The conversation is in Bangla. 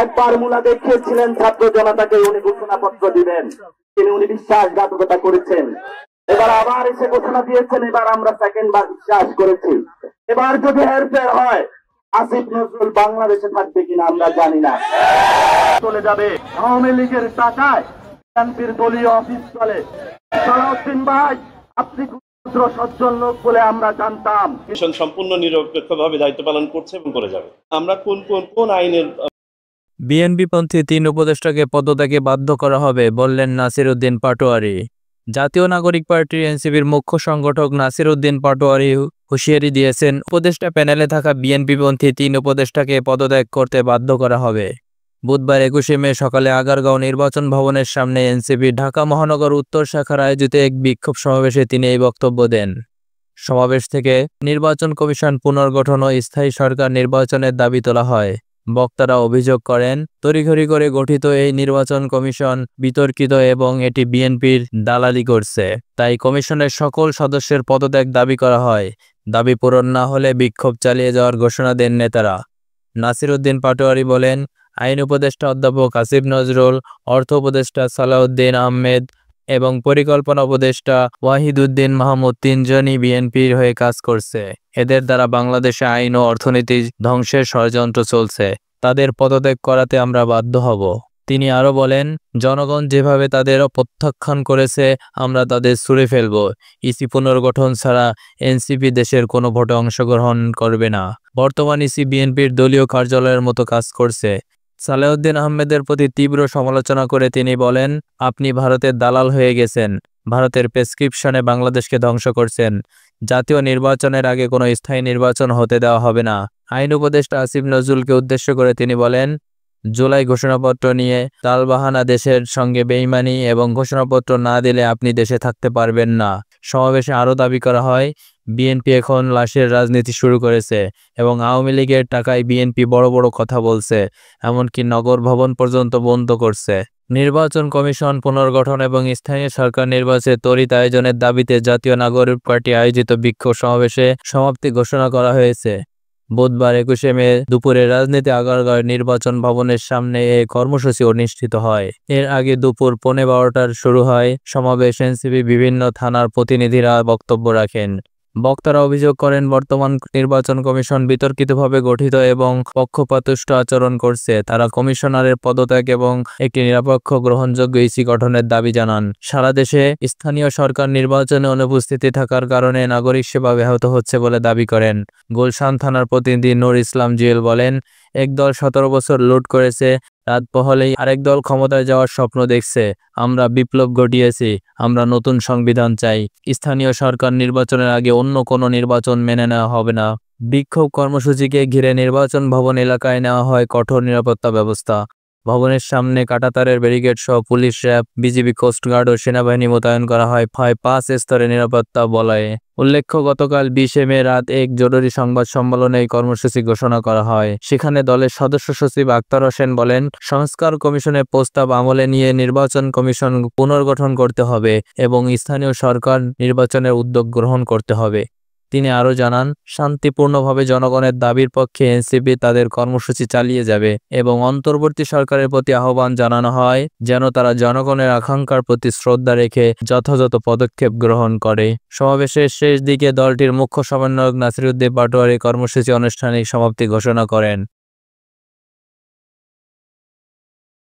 একবার মুলা দেখিয়েছিলেন ছাত্র জনতাকে উনি ঘোষণাপত্র দিবেন, উনি বিশ্বাসঘাতকতা করেছেন। এবার আবার এসে ঘোষণা দিয়েছেন, এবার আমরা সেকেন্ড বার বিশ্বাস করেছি। এবার যদি হেরফের হয় আসিফ নজরুল বাংলাদেশে থাকবে কিনা আমরা জানি না, চলে যাবে আওয়ামী লীগের টাকায় বিএনপির দলীয় অফিস চলে। সালাউদ্দিন ভাই, আপনি সজ্জন লোক বলে আমরা জানতাম। সম্পূর্ণ নিরপেক্ষভাবে দায়িত্ব পালন করছে এবং করে যাবে। আমরা কোন আইনের বিএনপিপন্থী ৩ উপদেষ্টাকে পদত্যাগে বাধ্য করা হবে বললেন নাসির উদ্দিন পাটোয়ারি। জাতীয় নাগরিক পার্টির এনসিপির মুখ্য সংগঠক নাসির উদ্দিন পাটোয়ারি হুঁশিয়ারি দিয়েছেন, উপদেষ্টা প্যানেলে থাকা বিএনপিপন্থী ৩ উপদেষ্টাকে পদত্যাগ করতে বাধ্য করা হবে। বুধবার ২১শে মে সকালে আগারগাঁও নির্বাচন ভবনের সামনে এনসিপি ঢাকা মহানগর উত্তর শাখার আয়োজিত এক বিক্ষোভ সমাবেশে তিনি এই বক্তব্য দেন। সমাবেশ থেকে নির্বাচন কমিশন পুনর্গঠন ও স্থায়ী সরকার নির্বাচনের দাবি তোলা হয়। বক্তারা অভিযোগ করেন, তড়িঘড়ি করে গঠিত এই নির্বাচন কমিশন বিতর্কিত এবং এটি বিএনপির দালালি করছে। তাই কমিশনের সকল সদস্যের পদত্যাগ দাবি করা হয়। দাবি পূরণ না হলে বিক্ষোভ চালিয়ে যাওয়ার ঘোষণা দেন নেতারা। নাসির উদ্দিন পাটোয়ারি বলেন, আইন উপদেষ্টা অধ্যাপক আসিফ নজরুল, অর্থ উপদেষ্টা সালাউদ্দিন আহমেদ এবং পরিকল্পনা উপদেষ্টা ওয়াহিদুদ্দিন মাহমুদ ৩ জনই বিএনপির হয়ে কাজ করছে। এদের দ্বারা বাংলাদেশে আইন ও অর্থনীতি ধ্বংসের ষড়যন্ত্র চলছে। তাদের পদত্যাগ করাতে আমরা বাধ্য হব। তিনি আরও বলেন, জনগণ যেভাবে তাদের প্রত্যাখ্যান করেছে আমরা তাদের ছুঁড়ে ফেলব। ইসি পুনর্গঠন ছাড়া এনসিপি দেশের কোনো ভোটে অংশগ্রহণ করবে না। বর্তমান ইসি বিএনপির দলীয় কার্যালয়ের মতো কাজ করছে। সালাউদ্দিন আহমেদের প্রতি তীব্র সমালোচনা করে তিনি বলেন, আপনি ভারতের দালাল হয়ে গেছেন, ভারতের প্রেসক্রিপশনে বাংলাদেশকে ধ্বংস করছেন। জাতীয় নির্বাচনের আগে কোনো স্থায়ী নির্বাচন হতে দেওয়া হবে না। আইন উপদেষ্টা আসিফ নজরুলকে উদ্দেশ্য করে তিনি বলেন, জুলাই ঘোষণাপত্র নিয়ে তালবাহানা, দেশের সঙ্গে বেইমানি এবং ঘোষণাপত্র না দিলে আপনি দেশে থাকতে পারবেন না। সমাবেশে আরও দাবি করা হয়, বিএনপি এখন লাশের রাজনীতি শুরু করেছে এবং আওয়ামী লীগের টাকায় বিএনপি বড় বড় কথা বলছে, এমনকি নগর ভবন পর্যন্ত বন্ধ করছে। নির্বাচন কমিশন পুনর্গঠন এবং স্থানীয় সরকার নির্বাচনের ত্বরিত আয়োজনের দাবিতে জাতীয় নাগরিক পার্টি আয়োজিত বিক্ষোভ সমাবেশে সমাপ্তি ঘোষণা করা হয়েছে। বুধবার ২১শে মে দুপুরে রাজনীতি আগারগাঁও নির্বাচন ভবনের সামনে এ কর্মসূচি অনুষ্ঠিত হয়। এর আগে দুপুর ১৫:১২টার শুরু হয় সমাবেশ। এনসিপি বিভিন্ন থানার প্রতিনিধিরা বক্তব্য রাখেন। বক্তারা অভিযোগ করেন, বর্তমান নির্বাচন কমিশন বিতর্কিতভাবে গঠিত এবং পক্ষপাতদুষ্ট আচরণ করছে। তারা কমিশনারের পদত্যাগ এবং একটি নিরপেক্ষ গ্রহণযোগ্য ইসি গঠনের দাবি জানান। সারা দেশে স্থানীয় সরকার নির্বাচনে অনুপস্থিতি থাকার কারণে নাগরিক সেবা ব্যাহত হচ্ছে বলে দাবি করেন। গুলশান থানার প্রতিনিধি নূর ইসলাম জুয়েল বলেন, একদল ১৭ বছর লুট করেছে, রাত পোহালেই আরেক দল ক্ষমতায় যাওয়ার স্বপ্ন দেখছে। আমরা বিপ্লব ঘটিয়েছি, আমরা নতুন সংবিধান চাই। স্থানীয় সরকার নির্বাচনের আগে অন্য কোনো নির্বাচন মেনে নেওয়া হবে না। বিক্ষোভ কর্মসূচিকে ঘিরে নির্বাচন ভবন এলাকায় নেওয়া হয় কঠোর নিরাপত্তা ব্যবস্থা। ভবনের সামনে কাঁটাতারের ব্যারিকেড সহ পুলিশ, র্যাব, বিজিবি, কোস্টগার্ড ও সেনাবাহিনী মোতায়েন করা হয় ৫ স্তরে নিরাপত্তা বলয়ে। উল্লেখ্য, গতকাল ২০শে মে রাত এক জরুরি সংবাদ সম্মেলনে এই কর্মসূচি ঘোষণা করা হয়। সেখানে দলের সদস্য সচিব আক্তার হোসেন বলেন, সংস্কার কমিশনের প্রস্তাব আমলে নিয়ে নির্বাচন কমিশন পুনর্গঠন করতে হবে এবং স্থানীয় সরকার নির্বাচনের উদ্যোগ গ্রহণ করতে হবে। তিনি আরও জানান, শান্তিপূর্ণভাবে জনগণের দাবির পক্ষে এনসিপি তাদের কর্মসূচি চালিয়ে যাবে এবং অন্তর্বর্তী সরকারের প্রতি আহ্বান জানানো হয় যেন তারা জনগণের আকাঙ্ক্ষার প্রতি শ্রদ্ধা রেখে যথাযথ পদক্ষেপ গ্রহণ করে। সমাবেশের শেষ দিকে দলটির মুখ্য সমন্বয়ক নাসির উদ্দিন পাটোয়ারি কর্মসূচি আনুষ্ঠানিক সমাপ্তি ঘোষণা করেন।